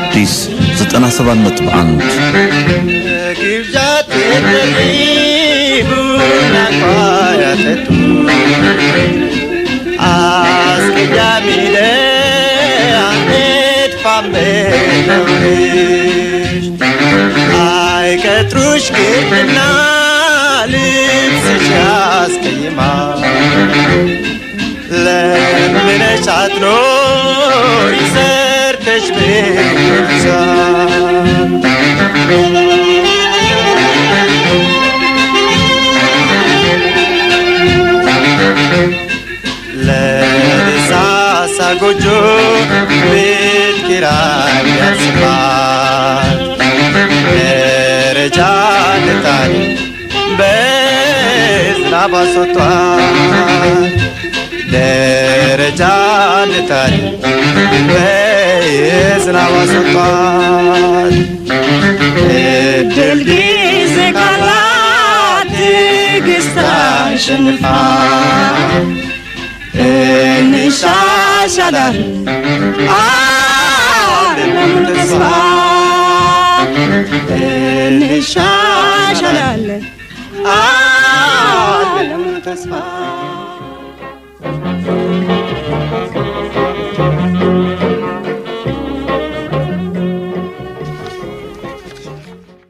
አዲስ 97.1 ግብዣት ቡና ቋያተቱ አስቀያሚ ለአንድ ፋምበለውሽ አይቀጥሩሽ ግርና ልብስሽ ያስቀይማ ለምነሽ አትኖሪ ሰርተሽ ብቻ ለደሳሳ ጎጆ ቤት ኪራይ ያስባል ደረጃ ልጣል በዝናብ አስወጥቷል ደረጃ ልጣል በዝናብ አስወጥቷል እድል ጊዜ ካላት ትዕግስት አሸንፋ እንሻሻላለን ዓለም ተስፋ እንሻሻላለን ዓለም ተስፋ